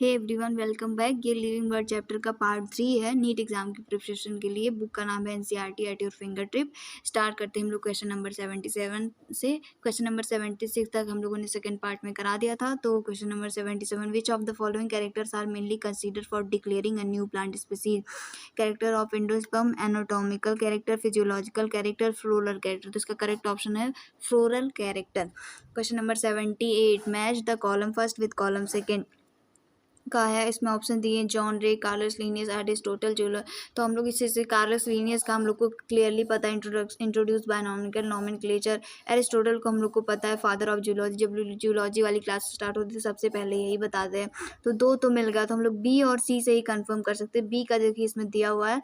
हे everyone, welcome back. ये living world chapter का part 3 है नीट एग्जाम की प्रिपरेशन के लिए। बुक का नाम है NCERT at your finger tip. Start करते हैं हम लोग क्वेश्चन नंबर 77 से। क्वेश्चन नंबर 76 तक हम लोगों ने सेकंड पार्ट में करा दिया था। तो question number 77, which of the following characters are mainly consider for declaring a new plant species? Character of endosperm, anatomical character, physiological character, floral character. तो इसका करेक्ट ऑप्शन है floral character. Question number 78, match the column first with column second का है। इसमें option दिए John रे, Carolus Linnaeus, Aristotle, jeweller. तो हम लोग इसी से कार्लस लिनियस का हम लोग को क्लियरली पता है, इंट्रोड्यूस बाय नॉमेनक्लेचर। एरिस्टोटल को हम लोग को पता है फादर ऑफ जूलॉजी। जब जूलॉजी वाली क्लास स्टार्ट होती है सबसे पहले यही बताते हैं। तो दो तो मिल गया, तो हम लोग बी और सी से ही कंफर्म कर सकते हैं। बी का देखिए इसमें दिया हुआ है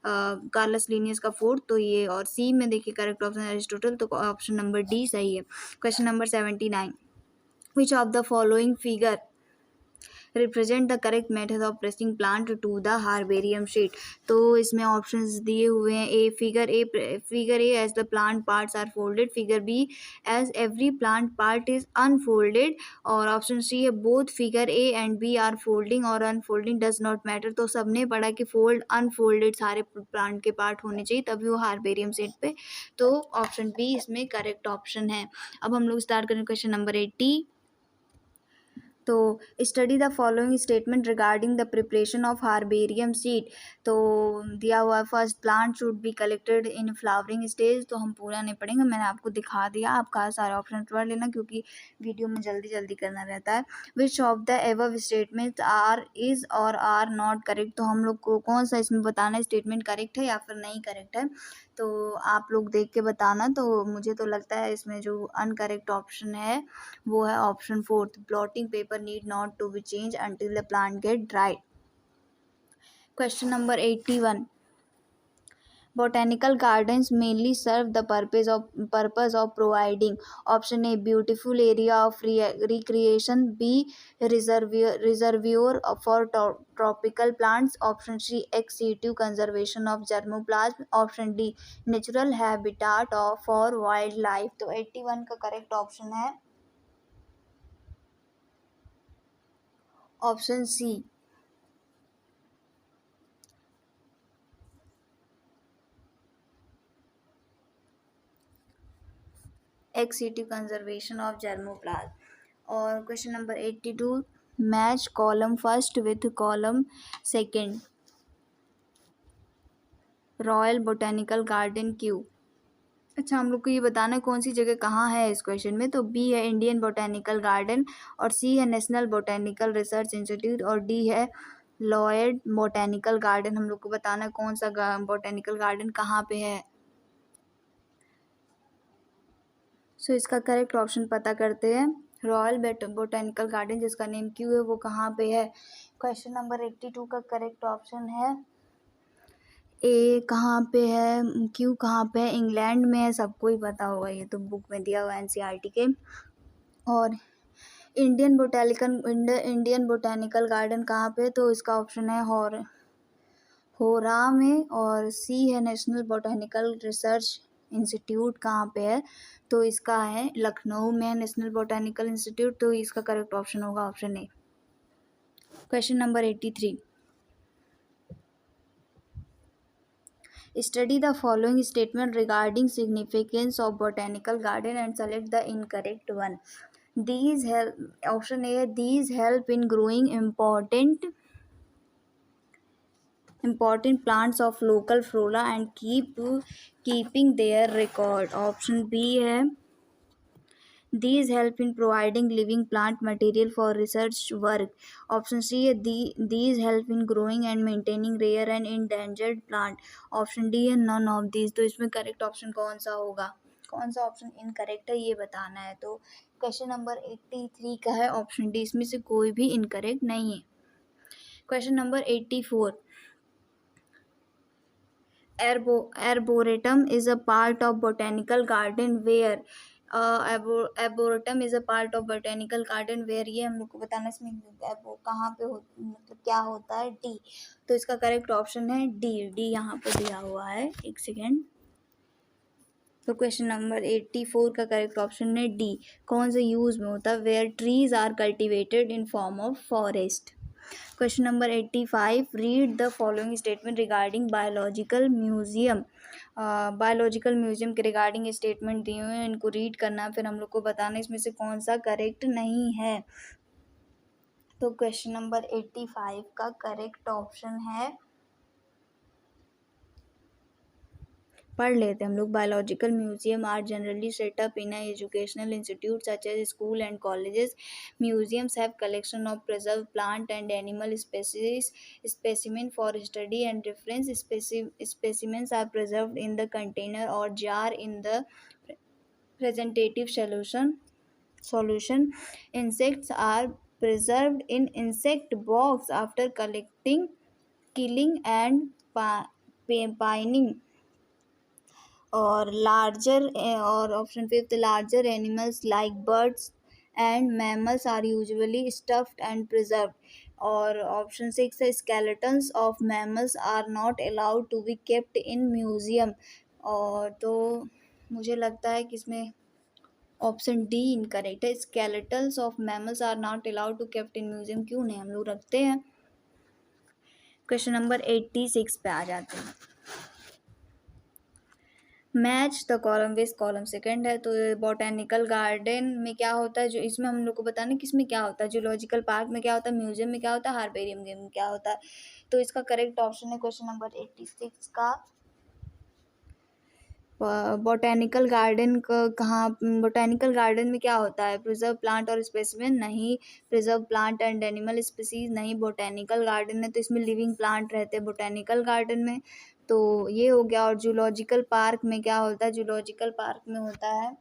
कार्लस लिनियस का फोर्थ, तो ये, और सी में देखिए करेक्ट ऑप्शन एरिस्टोटल, तो ऑप्शन नंबर डी सही है। Question number 79, which of the following figure represent the correct method of pressing plant to the herbarium sheet? तो इसमें ऑप्शंस दिए हुए हैं। Figure A as the plant parts are folded, figure B as every plant part is unfolded, और option C है both figure A and B are folding और unfolding does not matter. तो सबने पढ़ा कि फोल्ड अनफोल्डेड सारे plant के part होने चाहिए तभी वो हार्बेरियम शीट पे। तो ऑप्शन बी इसमें करेक्ट ऑप्शन है। अब हम लोग स्टार्ट करें क्वेश्चन नंबर 80। तो study the following statement regarding the preparation of herbarium seed. तो दिया हुआ है first plant should be collected in flowering stage. तो हम पूरा नहीं पढ़ेंगे, मैंने आपको दिखा दिया, आप कहा सारे ऑप्शन पढ़ लेना क्योंकि वीडियो में जल्दी जल्दी करना रहता है। Which of the above statement are is और आर नॉट करेक्ट? तो हम लोग को कौन सा इसमें बताना है स्टेटमेंट करेक्ट है या फिर नहीं करेक्ट है। तो आप लोग देख के बताना। तो मुझे तो लगता है इसमें जो अनकरेक्ट ऑप्शन है वो है option fourth, blotting paper need not to be change until the plant get dry. Question number 81, botanical gardens mainly serve the purpose of providing option A beautiful area of recreation, B reservoir for tropical plants, option C ex situ conservation of germoplasm, option D natural habitat for wildlife। तो 81 का correct option है option C, ex situ conservation of germplasm. और question number 82, match column first with column second. Royal botanical garden क्यों? अच्छा, हम लोग को ये बताना है कौन सी जगह कहाँ है इस क्वेश्चन में। तो बी है इंडियन बोटेनिकल गार्डन, और सी है नेशनल बोटेनिकल रिसर्च इंस्टीट्यूट, और डी है लॉयड बोटेनिकल गार्डन। हम लोग को बताना है कौन सा बोटेनिकल गार्डन कहाँ पे है। सो इसका करेक्ट ऑप्शन पता करते हैं। रॉयल बोटेनिकल गार्डन जिसका नेम क्यों है वो कहाँ पे है। क्वेश्चन नंबर 82 का करेक्ट ऑप्शन है ए। कहाँ पे है, क्यों कहाँ पे है? इंग्लैंड में है, सबको ही पता होगा, ये तो बुक में दिया हुआ है एनसीईआरटी के। और इंडियन बोटेनिकल गार्डन कहाँ पे है? तो इसका ऑप्शन है होरा में, और सी है नेशनल बोटेनिकल रिसर्च इंस्टीट्यूट कहाँ पे है? तो इसका है लखनऊ में नेशनल बोटेनिकल इंस्टीट्यूट। तो इसका करेक्ट ऑप्शन होगा option A. Question number 83, study the following statement regarding significance of botanical garden and select the incorrect one. These help, option A, these help in growing important plants of local flora and keeping their record. Option B है these help in providing living plant material for research work. Option C है these help in growing and maintaining rare and endangered plant. Option D है none of these। तो इसमें correct option कौन सा होगा, कौन सा ऑप्शन इनकरेक्ट है ये बताना है। तो क्वेश्चन नंबर 83 का है ऑप्शन डी, इसमें से कोई भी इनकरेक्ट नहीं है। Question number 84, arboretum is a part of botanical garden where arboretum is a part of botanical garden where, ये हम लोग को बताना है इसमें कहाँ पे मतलब क्या होता है। डी। तो इसका करेक्ट ऑप्शन है डी यहाँ पे दिया हुआ है, एक सेकेंड। तो क्वेश्चन नंबर 84 का करेक्ट ऑप्शन है डी। कौन से यूज में होता है? Where trees are cultivated in form of forest. Question number 85, read the following statement regarding biological museum. Biological museum के रिगार्डिंग स्टेटमेंट दिए हुए हैं, इनको रीड करना, फिर हम लोग को बताना इसमें से कौन सा करेक्ट नहीं है। तो क्वेश्चन नंबर 85 का करेक्ट ऑप्शन है, पढ़ लेते हैं हम लोग। Biological museum are generally set up in educational institute such as school and colleges. Museums have collection of preserve plant and animal species specimen for study and reference. Specimens are preserved in the container or jar in the presentative solution. Insects are preserved in insect box after collecting, killing and pining. और option fifth, larger animals like birds and mammals are usually stuffed and preserved. और option six है, skeletons of mammals are not allowed to be kept in museum. और तो मुझे लगता है कि इसमें ऑप्शन डी इनकरेक्ट है, skeletons of mammals are not allowed to kept in museum. क्यों नहीं, हम लोग रखते हैं। क्वेश्चन नंबर 86 पे आ जाते हैं। Match the column with column second है। तो बॉटेनिकल गार्डन में क्या होता है, जो इसमें हम लोग को बताना कि इसमें क्या होता है, जूलॉजिकल पार्क में क्या होता है, म्यूजियम में क्या होता है, हार्बेरियम में क्या होता है। तो इसका करेक्ट ऑप्शन है क्वेश्चन नंबर 86 का, बॉटेनिकल गार्डन का। कहाँ बॉटेनिकल गार्डन में क्या होता है, प्रिजर्व प्लांट और स्पेसिमेन नहीं, preserve plant and animal species नहीं। बॉटेनिकल गार्डन है तो इसमें लिविंग प्लांट रहते हैं बॉटेनिकल गार्डन में, तो ये हो गया। और जूलॉजिकल पार्क में क्या होता है, जूलॉजिकल पार्क में होता है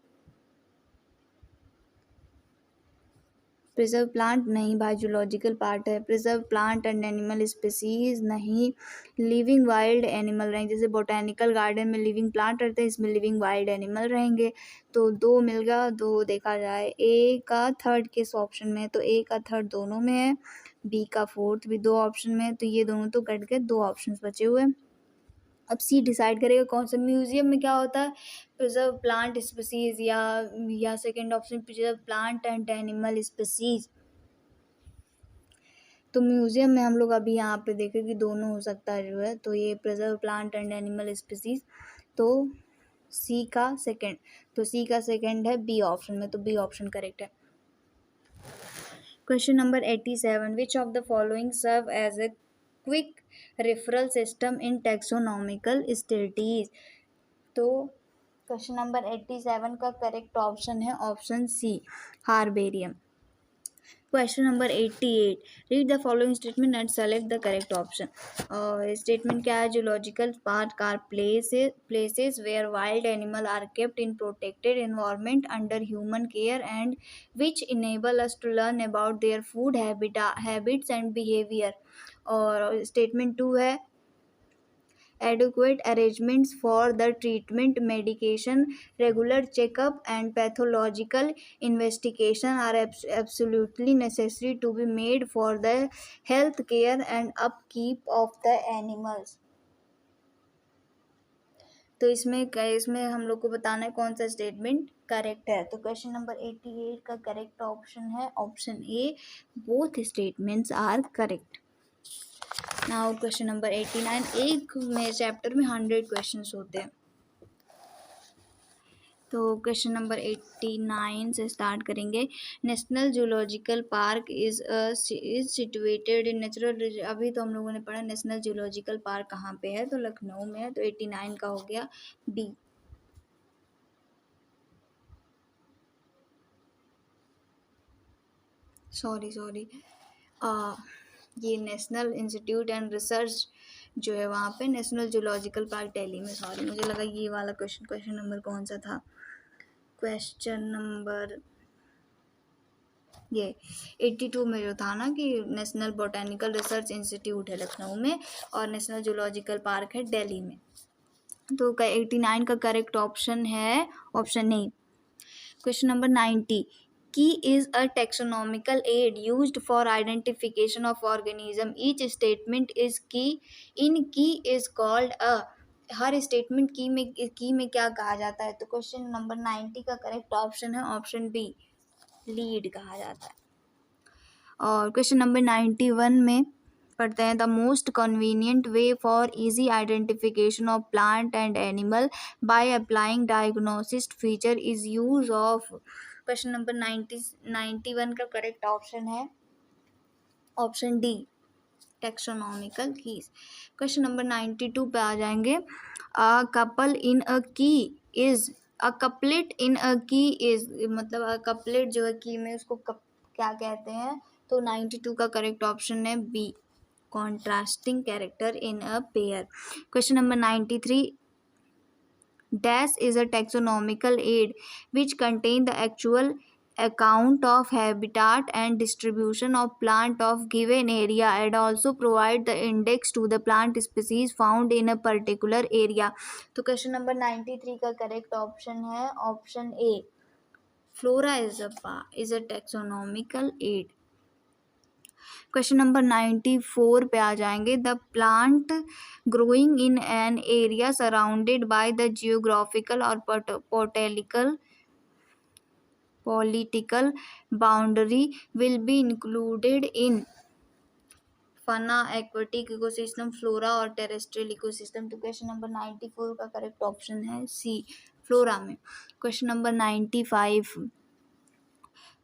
प्रिजर्व प्लांट नहीं भाई, जूलॉजिकल पार्ट है। Preserve plant and animal species नहीं, लिविंग वाइल्ड एनिमल रहेंगे। जैसे बोटेनिकल गार्डन में लिविंग प्लांट रहते हैं, इसमें लिविंग वाइल्ड एनिमल रहेंगे। तो दो मिल गया, दो देखा जाए ए का थर्ड किस ऑप्शन में है, तो ए का थर्ड दोनों में है, बी का फोर्थ भी दो ऑप्शन में है, तो ये दोनों तो कट गए, दो ऑप्शन बचे हुए। अब सी डिसाइड करेगा कौन सा। म्यूजियम में क्या होता है, प्रिजर्व प्लांट स्पीसीज, या second option preserve plant and animal species. तो म्यूजियम में हम लोग अभी यहाँ पे देखें कि दोनों हो सकता है जो है, तो ये preserve plant and animal species, तो सी का सेकेंड, तो सी का सेकेंड है बी ऑप्शन में, तो बी ऑप्शन करेक्ट है। Question number 87, which of the following serve as a quick referral system in taxonomical studies. तो क्वेश्चन नंबर 87 का करेक्ट ऑप्शन है option C, herbarium. Question number 88, read the following statement and select the correct option. Statement क्या है, zoological park are places where wild animal are kept in protected environment under human care and which enable us to learn about their food habits and behaviour. और statement to है, adequate arrangements for the treatment, medication, regular checkup and pathological investigation are absolutely necessary to be made for the health care and upkeep of the animals। तो इसमें हम लोग को बताना है कौन सा स्टेटमेंट करेक्ट है। तो क्वेश्चन नंबर 88 का करेक्ट ऑप्शन है option A, both statements are correct. Now question number 89, एक में चैप्टर में 100 क्वेश्चंस होते हैं। तो क्वेश्चन नंबर 89 से स्टार्ट करेंगे। National zoological park is situated in natural, अभी तो हम लोगों ने पढ़ा नेशनल जूलॉजिकल पार्क कहाँ पे है, तो लखनऊ में है, तो 89 का हो गया बी। सॉरी ये नेशनल इंस्टीट्यूट एंड रिसर्च जो है वहाँ पे, नेशनल जूलॉजिकल पार्क दिल्ली में। सॉरी, मुझे लगा ये वाला क्वेश्चन नंबर कौन सा था। क्वेश्चन नंबर ये 82 में जो था ना कि नेशनल बोटेनिकल रिसर्च इंस्टीट्यूट है लखनऊ में और नेशनल जूलॉजिकल पार्क है दिल्ली में। तो 89 का करेक्ट ऑप्शन है ऑप्शन ए। क्वेश्चन नंबर 90, की is a taxonomical add used for identification of organism, each statement is की, इन की is called a. Her statement की में क्या कहा जाता है, तो क्वेश्चन नंबर 90 का करेक्ट ऑप्शन है ऑप्शन बी, लीड कहा जाता है। और क्वेश्चन नंबर 91 में पढ़ते हैं, the most convenient way for easy identification of plant and animal by applying diagnosis feature is use of. Question number 91 का करेक्ट ऑप्शन है option D, taxonomical keys. Question number 92 पे आ जाएंगे, अ कपल इन अ की is, a couplet इन अ की is, मतलब अ couplet जो है की में उसको क्या कहते हैं, तो 92 का करेक्ट ऑप्शन है B, contrasting character in a pair. Question number 93, dash is a taxonomical aid which contain the actual account of habitat and distribution of plant of given area and also provide the index to the plant species found in a particular area। तो question number 93 का correct option है option A, flora is a taxonomical aid। Question number 94 पे आ जाएंगे, the plant growing in an area surrounded by the geographical और political boundary will be included in fauna, aquatic ecosystem, flora और terrestrial ecosystem. तो question number 94 का correct option है C, flora में। Question number 95,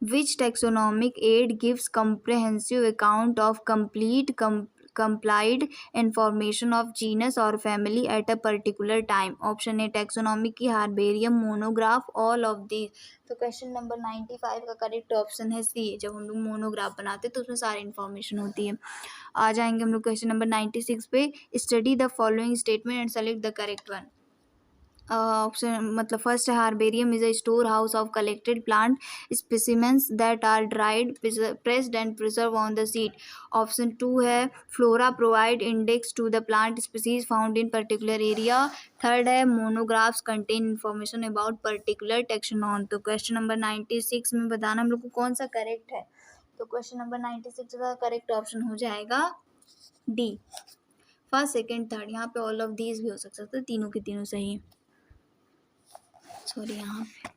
which taxonomic aid gives comprehensive account of complete complied information of genus or family at a particular time। Option A taxonomy की, herbarium, monograph, all of these. तो question number 95 का correct option है सी, जब हम लोग monograph बनाते हैं तो उसमें सारी इन्फॉर्मेशन होती है। आ जाएंगे हम लोग क्वेश्चन नंबर 96 पे, study the following statement and select the correct one. Option मतलब फर्स्ट है, herbarium is a store house of collected plant specimens that are dried, pressed and preserve on the seed. Option two है, flora provide index to the plant species found in particular area. Third है, monographs contain information about particular taxon. तो question number 96 में बताना हम लोग को कौन सा करेक्ट है, तो क्वेश्चन नंबर 96 का करेक्ट ऑप्शन हो जाएगा डी, फर्स्ट सेकेंड थर्ड। यहाँ पे ऑल ऑफ दीज भी हो सकता है, तीनों के तीनों सही है। सॉरी, यहाँ पे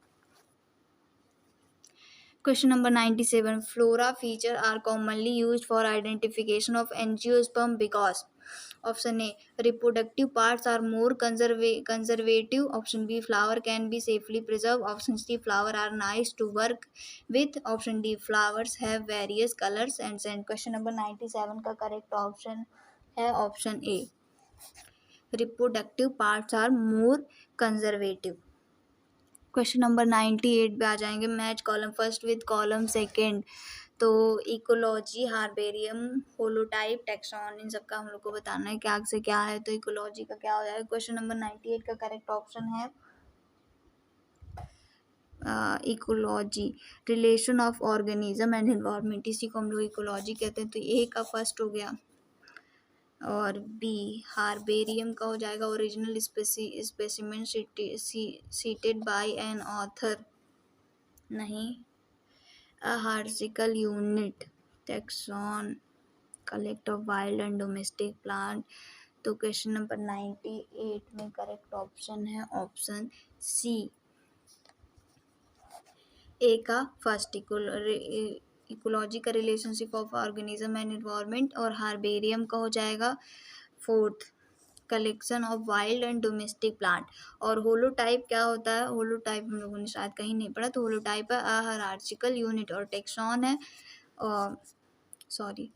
question number 97, flora feature are commonly used for identification of angiosperm because. Option A, reproductive parts are more conservative. Option B, flower can be safely preserve. Option C, flower are nice to work with. Option D, flowers have various colours and scent. Question number 97 का correct option है option A, reproductive parts are more conservative. Question number 98 पे आ जाएंगे, match column first with column second. तो ecology, herbarium, holotype, taxon, इन सब का हम लोग को बताना है क्या से क्या है। तो इकोलॉजी का क्या हो जाएगा, क्वेश्चन नंबर 98 का करेक्ट ऑप्शन है ecology, relation of organism and environment, इसी को हम लोग इकोलॉजी कहते हैं। तो ए का फर्स्ट हो गया, और बी हार्बेरियम का हो जाएगा, original specimen cited by an author, नहीं। A hierarchical unit, taxon, collect of wild and domestic plant. तो क्वेश्चन नंबर 98 में करेक्ट ऑप्शन है ऑप्शन सी, ए का फर्स्ट, इकोलॉजी का relationship of organism and environment, और हार्बेरियम का हो जाएगा fourth, collection of wild and domestic plant. और होलोटाइप क्या होता है, होलोटाइप हम लोगों ने शायद कहीं नहीं पढ़ा, तो होलोटाइप है अ हायरार्चिकल यूनिट, और टैक्सॉन है सॉरी,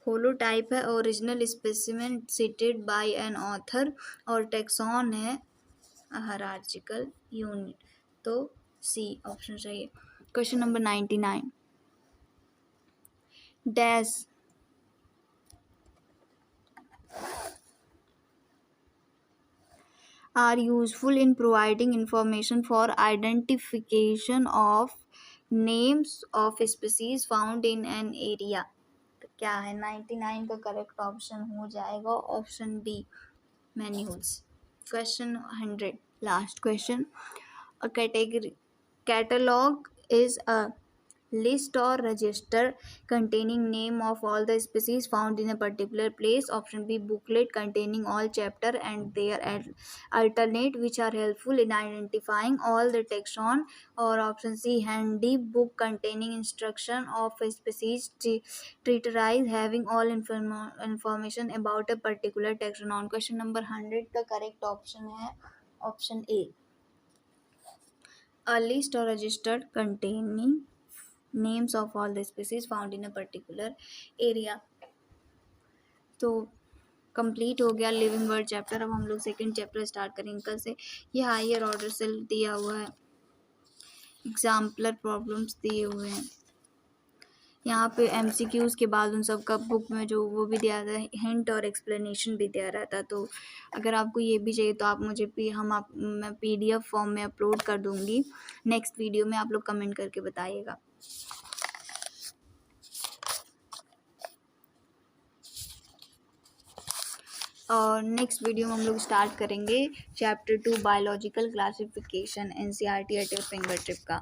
होलोटाइप है original specimen cited by an author, और टैक्सॉन है हायरार्चिकल यूनिट। तो सी ऑप्शन सही है। Question number 99, dash are useful in providing information for identification of names of species found in an area। तो क्या है, 99 का करेक्ट ऑप्शन हो जाएगा option B, manuals. Question 100, last question, a category catalogue is a List or register containing name of all the species found in a particular place. Option B, booklet containing all chapter and their alternate which are helpful in identifying all the taxon. Or option C, handy book containing instruction of a species treatise having all information about a particular taxon. Question number 100 का correct option है option A. A list or registered containing names of all the species found in a particular area. तो complete हो गया living world chapter. अब हम लोग second chapter start करेंगे कल से. ये हायर ऑर्डर सेल दिया हुआ है, एग्जाम्पलर प्रॉब्लम्स दिए हुए हैं. यहाँ पे MCQs के बाद उन सब का बुक में जो वो भी दिया था, हिंट और एक्सप्लेनेशन भी दिया रहता. तो अगर आपको ये भी चाहिए तो आप मुझे मैं PDF फॉर्म में अपलोड कर दूँगी. नेक्स्ट वीडियो में आप लोग कमेंट करके बताइएगा. और नेक्स्ट वीडियो में हम लोग स्टार्ट करेंगे chapter 2 biological classification NCERT at your finger tip का.